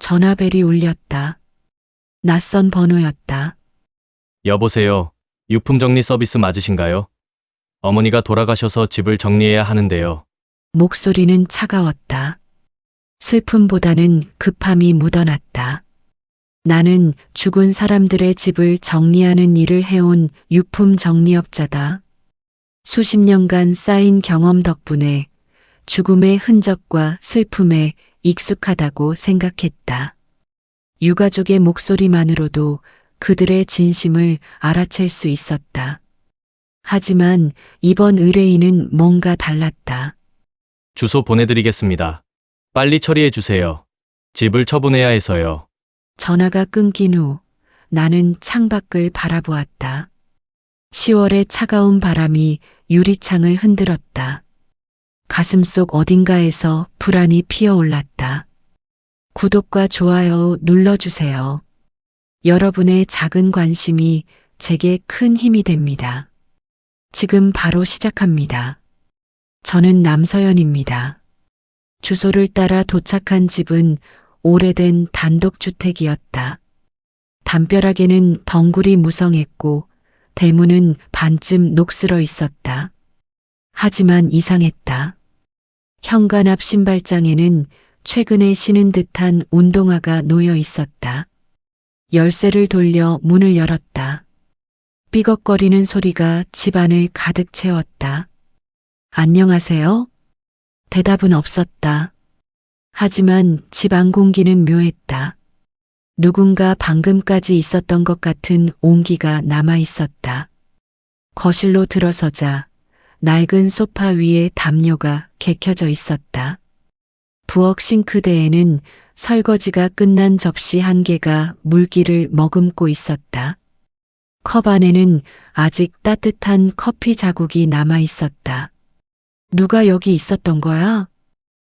전화벨이 울렸다. 낯선 번호였다. 여보세요. 유품 정리 서비스 맞으신가요? 어머니가 돌아가셔서 집을 정리해야 하는데요. 목소리는 차가웠다. 슬픔보다는 급함이 묻어났다. 나는 죽은 사람들의 집을 정리하는 일을 해온 유품 정리업자다. 수십 년간 쌓인 경험 덕분에 죽음의 흔적과 슬픔에 익숙하다고 생각했다. 유가족의 목소리만으로도 그들의 진심을 알아챌 수 있었다. 하지만 이번 의뢰인은 뭔가 달랐다. 주소 보내드리겠습니다. 빨리 처리해 주세요. 집을 처분해야 해서요. 전화가 끊긴 후 나는 창밖을 바라보았다. 10월의 차가운 바람이 유리창을 흔들었다. 가슴속 어딘가에서 불안이 피어올랐다. 구독과 좋아요 눌러주세요. 여러분의 작은 관심이 제게 큰 힘이 됩니다. 지금 바로 시작합니다. 저는 남서연입니다. 주소를 따라 도착한 집은 오래된 단독주택이었다. 담벼락에는 덩굴이 무성했고 대문은 반쯤 녹슬어 있었다. 하지만 이상했다. 현관 앞 신발장에는 최근에 신은 듯한 운동화가 놓여 있었다. 열쇠를 돌려 문을 열었다. 삐걱거리는 소리가 집안을 가득 채웠다. 안녕하세요? 대답은 없었다. 하지만 집 안 공기는 묘했다. 누군가 방금까지 있었던 것 같은 온기가 남아 있었다. 거실로 들어서자 낡은 소파 위에 담요가 개켜져 있었다. 부엌 싱크대에는 설거지가 끝난 접시 한 개가 물기를 머금고 있었다. 컵 안에는 아직 따뜻한 커피 자국이 남아 있었다. 누가 여기 있었던 거야?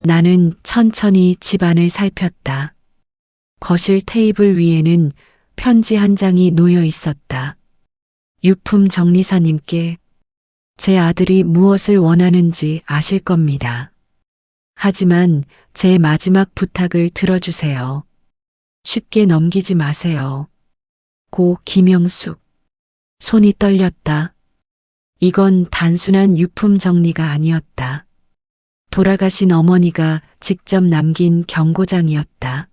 나는 천천히 집안을 살폈다. 거실 테이블 위에는 편지 한 장이 놓여 있었다. 유품 정리사님께 제 아들이 무엇을 원하는지 아실 겁니다. 하지만 제 마지막 부탁을 들어주세요. 쉽게 넘기지 마세요. 고 김영숙. 손이 떨렸다. 이건 단순한 유품 정리가 아니었다. 돌아가신 어머니가 직접 남긴 경고장이었다.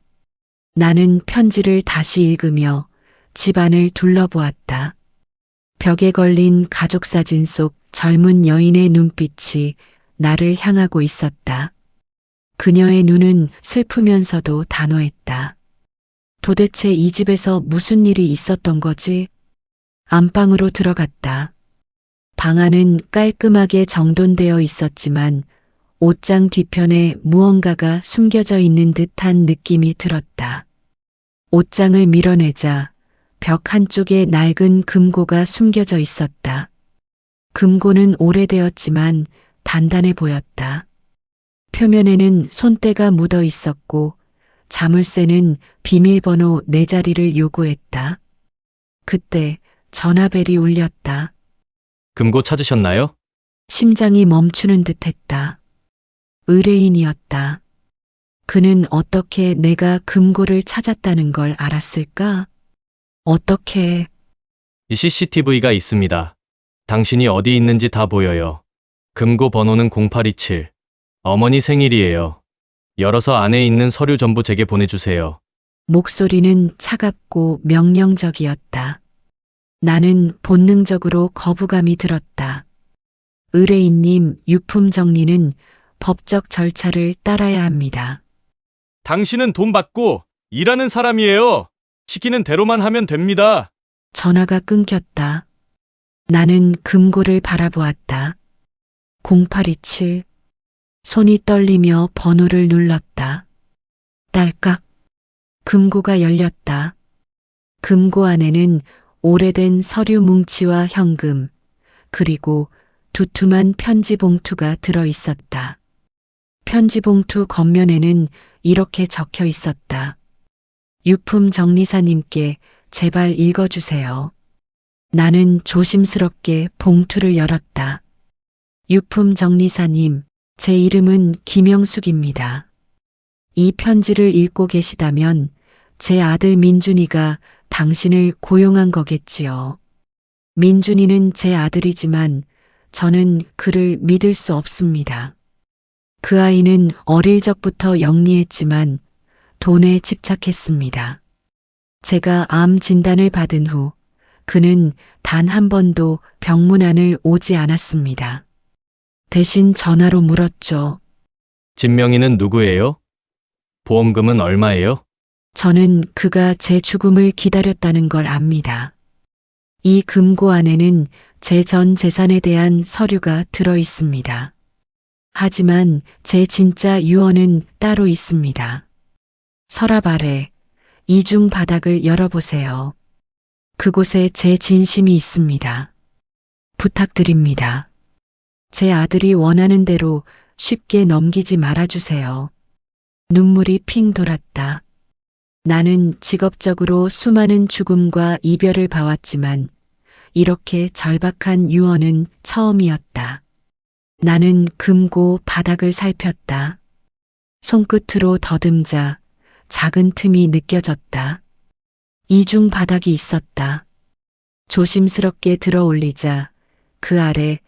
나는 편지를 다시 읽으며 집안을 둘러보았다. 벽에 걸린 가족 사진 속 젊은 여인의 눈빛이 나를 향하고 있었다. 그녀의 눈은 슬프면서도 단호했다. 도대체 이 집에서 무슨 일이 있었던 거지? 안방으로 들어갔다. 방 안은 깔끔하게 정돈되어 있었지만 옷장 뒤편에 무언가가 숨겨져 있는 듯한 느낌이 들었다. 옷장을 밀어내자 벽 한쪽에 낡은 금고가 숨겨져 있었다. 금고는 오래되었지만 단단해 보였다. 표면에는 손때가 묻어 있었고 자물쇠는 비밀번호 4자리를 요구했다. 그때 전화벨이 울렸다. 금고 찾으셨나요? 심장이 멈추는 듯했다. 의뢰인이었다. 그는 어떻게 내가 금고를 찾았다는 걸 알았을까? 어떻게? 이 CCTV가 있습니다. 당신이 어디 있는지 다 보여요. 금고 번호는 0827. 어머니 생일이에요. 열어서 안에 있는 서류 전부 제게 보내주세요. 목소리는 차갑고 명령적이었다. 나는 본능적으로 거부감이 들었다. 의뢰인님, 유품 정리는 법적 절차를 따라야 합니다. 당신은 돈 받고 일하는 사람이에요. 시키는 대로만 하면 됩니다. 전화가 끊겼다. 나는 금고를 바라보았다. 0827. 손이 떨리며 번호를 눌렀다. 딸깍. 금고가 열렸다. 금고 안에는 오래된 서류 뭉치와 현금, 그리고 두툼한 편지 봉투가 들어 있었다. 편지 봉투 겉면에는 이렇게 적혀 있었다. 유품 정리사님께 제발 읽어주세요. 나는 조심스럽게 봉투를 열었다. 유품 정리사님, 제 이름은 김영숙입니다. 이 편지를 읽고 계시다면 제 아들 민준이가 당신을 고용한 거겠지요. 민준이는 제 아들이지만 저는 그를 믿을 수 없습니다. 그 아이는 어릴 적부터 영리했지만 돈에 집착했습니다. 제가 암 진단을 받은 후 그는 단 한 번도 병문안을 오지 않았습니다. 대신 전화로 물었죠. 진명이는 누구예요? 보험금은 얼마예요? 저는 그가 제 죽음을 기다렸다는 걸 압니다. 이 금고 안에는 제 전 재산에 대한 서류가 들어 있습니다. 하지만 제 진짜 유언은 따로 있습니다. 서랍 아래 이중 바닥을 열어보세요. 그곳에 제 진심이 있습니다. 부탁드립니다. 제 아들이 원하는 대로 쉽게 넘기지 말아주세요. 눈물이 핑 돌았다. 나는 직업적으로 수많은 죽음과 이별을 봐왔지만 이렇게 절박한 유언은 처음이었다. 나는 금고 바닥을 살폈다. 손끝으로 더듬자 작은 틈이 느껴졌다. 이중 바닥이 있었다. 조심스럽게 들어 올리자 그 아래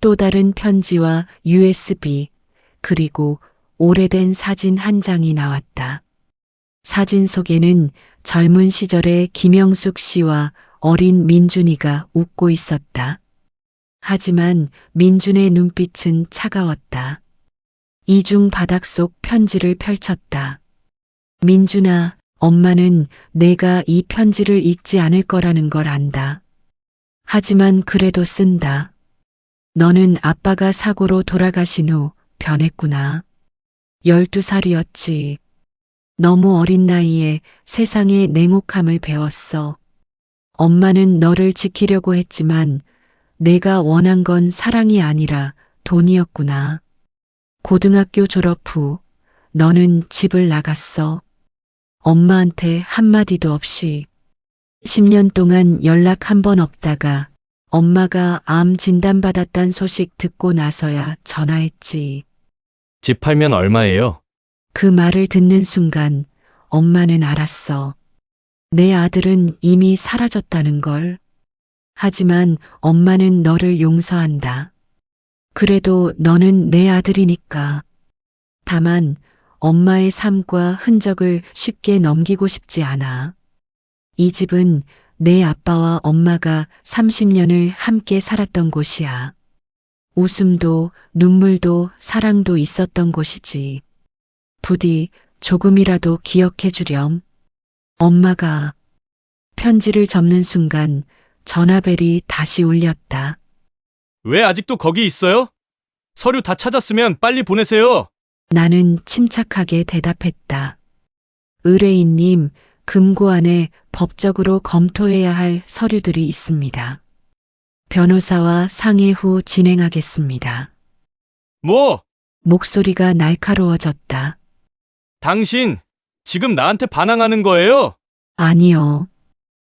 또 다른 편지와 USB 그리고 오래된 사진 한 장이 나왔다. 사진 속에는 젊은 시절의 김영숙 씨와 어린 민준이가 웃고 있었다. 하지만 민준의 눈빛은 차가웠다. 이중 바닥 속 편지를 펼쳤다. 민준아, 엄마는 내가 이 편지를 읽지 않을 거라는 걸 안다. 하지만 그래도 쓴다. 너는 아빠가 사고로 돌아가신 후 변했구나. 12살이었지. 너무 어린 나이에 세상의 냉혹함을 배웠어. 엄마는 너를 지키려고 했지만 내가 원한 건 사랑이 아니라 돈이었구나. 고등학교 졸업 후 너는 집을 나갔어. 엄마한테 한마디도 없이 10년 동안 연락 한 번 없다가 엄마가 암 진단받았단 소식 듣고 나서야 전화했지. 집 팔면 얼마예요? 그 말을 듣는 순간 엄마는 알았어. 내 아들은 이미 사라졌다는 걸. 하지만 엄마는 너를 용서한다. 그래도 너는 내 아들이니까. 다만 엄마의 삶과 흔적을 쉽게 넘기고 싶지 않아. 이 집은 내 아빠와 엄마가 30년을 함께 살았던 곳이야. 웃음도 눈물도 사랑도 있었던 곳이지. 부디 조금이라도 기억해 주렴. 엄마가 편지를 접는 순간 전화벨이 다시 울렸다. 왜 아직도 거기 있어요? 서류 다 찾았으면 빨리 보내세요. 나는 침착하게 대답했다. 의뢰인님, 금고 안에 법적으로 검토해야 할 서류들이 있습니다. 변호사와 상의 후 진행하겠습니다. 뭐? 목소리가 날카로워졌다. 당신 지금 나한테 반항하는 거예요? 아니요.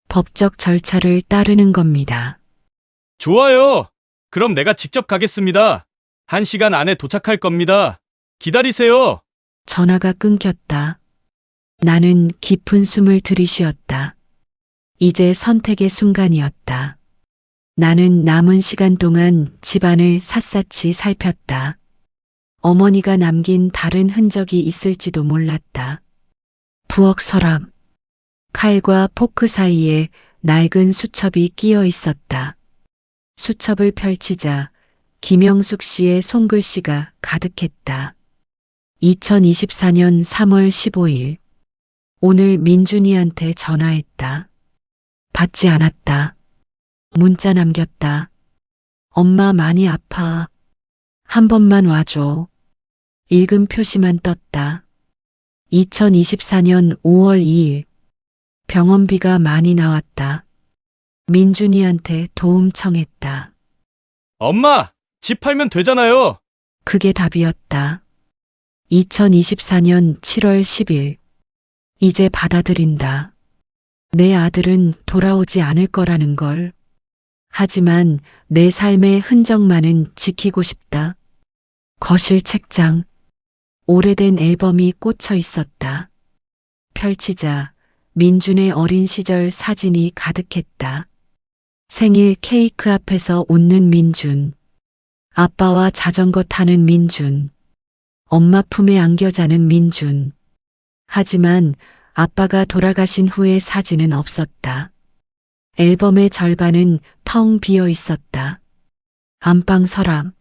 법적 절차를 따르는 겁니다. 좋아요. 그럼 내가 직접 가겠습니다. 1시간 안에 도착할 겁니다. 기다리세요. 전화가 끊겼다. 나는 깊은 숨을 들이쉬었다. 이제 선택의 순간이었다. 나는 남은 시간 동안 집안을 샅샅이 살폈다. 어머니가 남긴 다른 흔적이 있을지도 몰랐다. 부엌 서랍. 칼과 포크 사이에 낡은 수첩이 끼어 있었다. 수첩을 펼치자 김영숙 씨의 손글씨가 가득했다. 2024년 3월 15일. 오늘 민준이한테 전화했다. 받지 않았다. 문자 남겼다. 엄마 많이 아파. 한 번만 와줘. 읽음 표시만 떴다. 2024년 5월 2일. 병원비가 많이 나왔다. 민준이한테 도움 청했다. 엄마, 집 팔면 되잖아요. 그게 답이었다. 2024년 7월 10일. 이제 받아들인다. 내 아들은 돌아오지 않을 거라는 걸. 하지만 내 삶의 흔적만은 지키고 싶다. 거실 책장. 오래된 앨범이 꽂혀 있었다. 펼치자 민준의 어린 시절 사진이 가득했다. 생일 케이크 앞에서 웃는 민준. 아빠와 자전거 타는 민준. 엄마 품에 안겨 자는 민준. 하지만 아빠가 돌아가신 후의 사진은 없었다. 앨범의 절반은 텅 비어 있었다. 안방 서랍,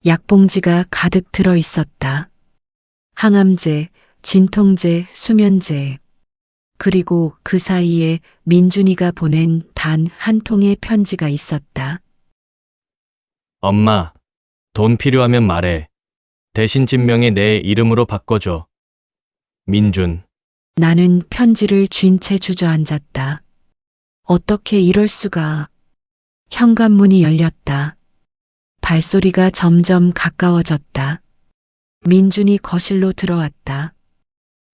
약봉지가 가득 들어 있었다. 항암제, 진통제, 수면제. 그리고 그 사이에 민준이가 보낸 단 한 통의 편지가 있었다. 엄마, 돈 필요하면 말해. 대신 진명에 내 이름으로 바꿔줘. 민준. 나는 편지를 쥔 채 주저앉았다. 어떻게 이럴 수가. 현관문이 열렸다. 발소리가 점점 가까워졌다. 민준이 거실로 들어왔다.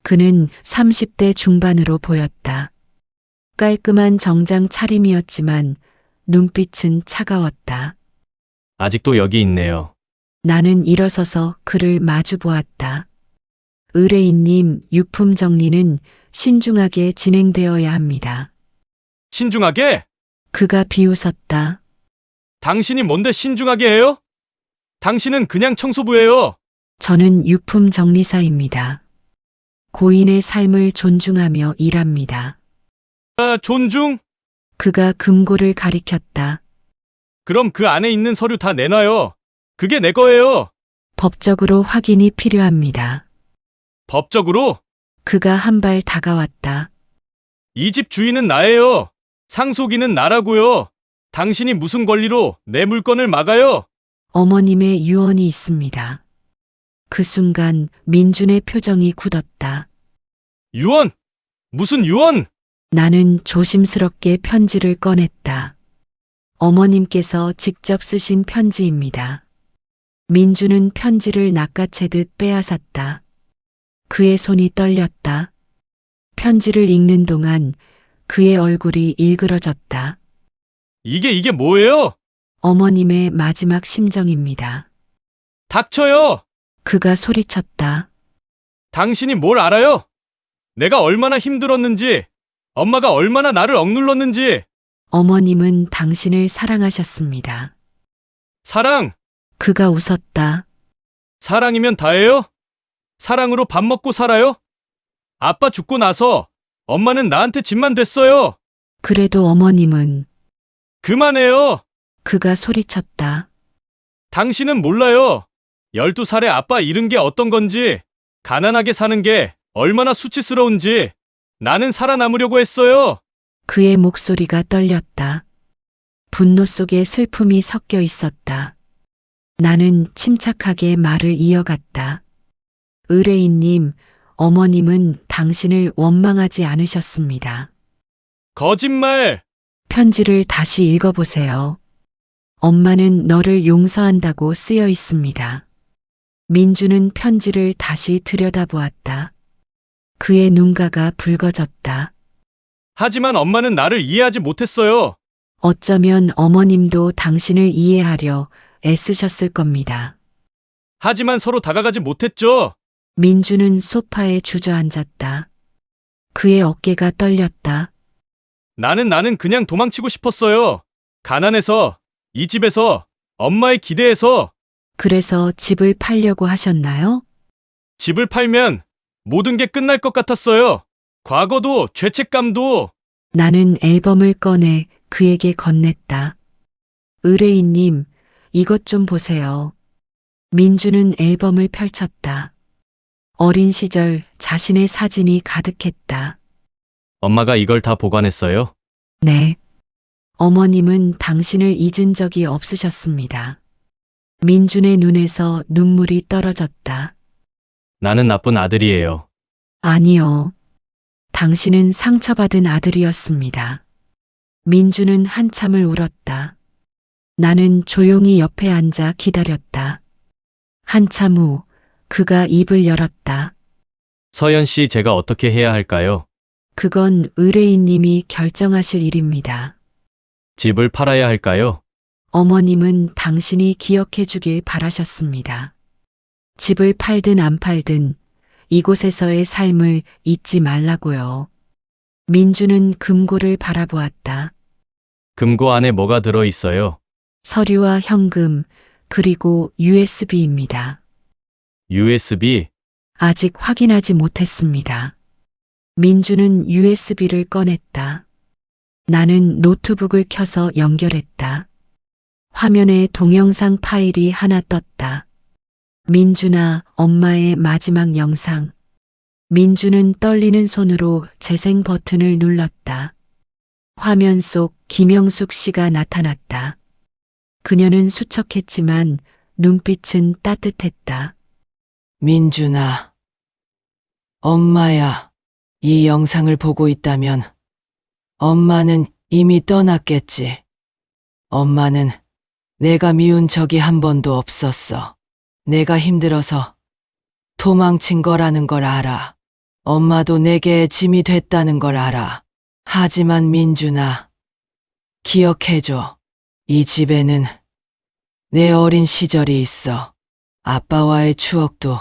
그는 30대 중반으로 보였다. 깔끔한 정장 차림이었지만 눈빛은 차가웠다. 아직도 여기 있네요. 나는 일어서서 그를 마주 보았다. 의뢰인님, 유품 정리는 신중하게 진행되어야 합니다. 신중하게? 그가 비웃었다. 당신이 뭔데 신중하게 해요? 당신은 그냥 청소부예요. 저는 유품 정리사입니다. 고인의 삶을 존중하며 일합니다. 아, 존중? 그가 금고를 가리켰다. 그럼 그 안에 있는 서류 다 내놔요. 그게 내 거예요. 법적으로 확인이 필요합니다. 법적으로? 그가 한 발 다가왔다. 이 집 주인은 나예요. 상속인은 나라고요. 당신이 무슨 권리로 내 물건을 막아요? 어머님의 유언이 있습니다. 그 순간 민준의 표정이 굳었다. 유언? 무슨 유언? 나는 조심스럽게 편지를 꺼냈다. 어머님께서 직접 쓰신 편지입니다. 민준은 편지를 낚아채듯 빼앗았다. 그의 손이 떨렸다. 편지를 읽는 동안 그의 얼굴이 일그러졌다. 이게 뭐예요? 어머님의 마지막 심정입니다. 닥쳐요! 그가 소리쳤다. 당신이 뭘 알아요? 내가 얼마나 힘들었는지, 엄마가 얼마나 나를 억눌렀는지. 어머님은 당신을 사랑하셨습니다. 사랑! 그가 웃었다. 사랑이면 다예요? 사랑으로 밥 먹고 살아요? 아빠 죽고 나서 엄마는 나한테 집만 됐어요. 그래도 어머님은 그만해요. 그가 소리쳤다. 당신은 몰라요. 12살에 아빠 잃은 게 어떤 건지, 가난하게 사는 게 얼마나 수치스러운지. 나는 살아남으려고 했어요. 그의 목소리가 떨렸다. 분노 속에 슬픔이 섞여 있었다. 나는 침착하게 말을 이어갔다. 의뢰인님, 어머님은 당신을 원망하지 않으셨습니다. 거짓말! 편지를 다시 읽어보세요. 엄마는 너를 용서한다고 쓰여 있습니다. 민주는 편지를 다시 들여다보았다. 그의 눈가가 붉어졌다. 하지만 엄마는 나를 이해하지 못했어요. 어쩌면 어머님도 당신을 이해하려 애쓰셨을 겁니다. 하지만 서로 다가가지 못했죠. 민주는 소파에 주저앉았다. 그의 어깨가 떨렸다. 나는 그냥 도망치고 싶었어요. 가난해서, 이 집에서, 엄마의 기대에서. 그래서 집을 팔려고 하셨나요? 집을 팔면 모든 게 끝날 것 같았어요. 과거도, 죄책감도. 나는 앨범을 꺼내 그에게 건넸다. 의뢰인님, 이것 좀 보세요. 민주는 앨범을 펼쳤다. 어린 시절 자신의 사진이 가득했다. 엄마가 이걸 다 보관했어요? 네. 어머님은 당신을 잊은 적이 없으셨습니다. 민준의 눈에서 눈물이 떨어졌다. 나는 나쁜 아들이에요. 아니요. 당신은 상처받은 아들이었습니다. 민주는 한참을 울었다. 나는 조용히 옆에 앉아 기다렸다. 한참 후 그가 입을 열었다. 서연 씨, 제가 어떻게 해야 할까요? 그건 의뢰인님이 결정하실 일입니다. 집을 팔아야 할까요? 어머님은 당신이 기억해 주길 바라셨습니다. 집을 팔든 안 팔든 이곳에서의 삶을 잊지 말라고요. 민주는 금고를 바라보았다. 금고 안에 뭐가 들어 있어요? 서류와 현금, 그리고 USB입니다. USB? 아직 확인하지 못했습니다. 민주는 USB를 꺼냈다. 나는 노트북을 켜서 연결했다. 화면에 동영상 파일이 하나 떴다. 민주나 엄마의 마지막 영상. 민주는 떨리는 손으로 재생 버튼을 눌렀다. 화면 속 김영숙 씨가 나타났다. 그녀는 수척했지만 눈빛은 따뜻했다. 민준아, 엄마야, 이 영상을 보고 있다면 엄마는 이미 떠났겠지. 엄마는 내가 미운 적이 한 번도 없었어. 내가 힘들어서 도망친 거라는 걸 알아. 엄마도 내게 짐이 됐다는 걸 알아. 하지만 민준아, 기억해줘. 이 집에는 내 어린 시절이 있어. 아빠와의 추억도,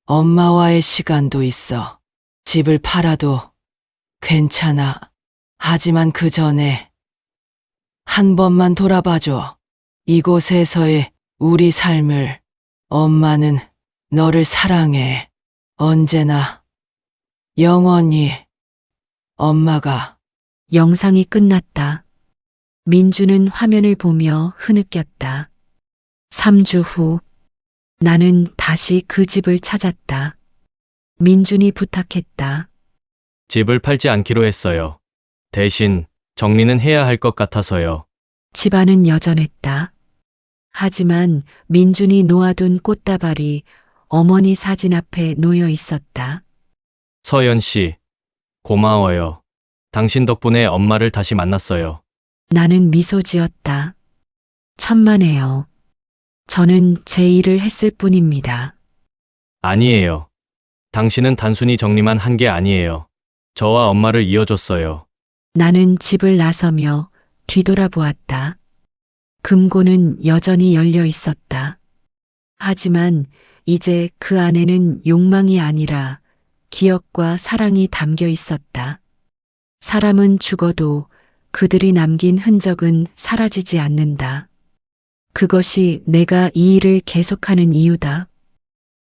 엄마와의 시간도 있어. 집을 팔아도 괜찮아. 하지만 그 전에 한 번만 돌아봐줘. 이곳에서의 우리 삶을. 엄마는 너를 사랑해. 언제나, 영원히. 엄마가. 영상이 끝났다. 민주는 화면을 보며 흐느꼈다. 3주 후, 나는 다시 그 집을 찾았다. 민준이 부탁했다. 집을 팔지 않기로 했어요. 대신 정리는 해야 할 것 같아서요. 집안은 여전했다. 하지만 민준이 놓아둔 꽃다발이 어머니 사진 앞에 놓여 있었다. 서연 씨, 고마워요. 당신 덕분에 엄마를 다시 만났어요. 나는 미소 지었다. 천만에요. 저는 제 일을 했을 뿐입니다. 아니에요. 당신은 단순히 정리만 한 게 아니에요. 저와 엄마를 이어줬어요. 나는 집을 나서며 뒤돌아보았다. 금고는 여전히 열려 있었다. 하지만 이제 그 안에는 욕망이 아니라 기억과 사랑이 담겨 있었다. 사람은 죽어도 그들이 남긴 흔적은 사라지지 않는다. 그것이 내가 이 일을 계속하는 이유다.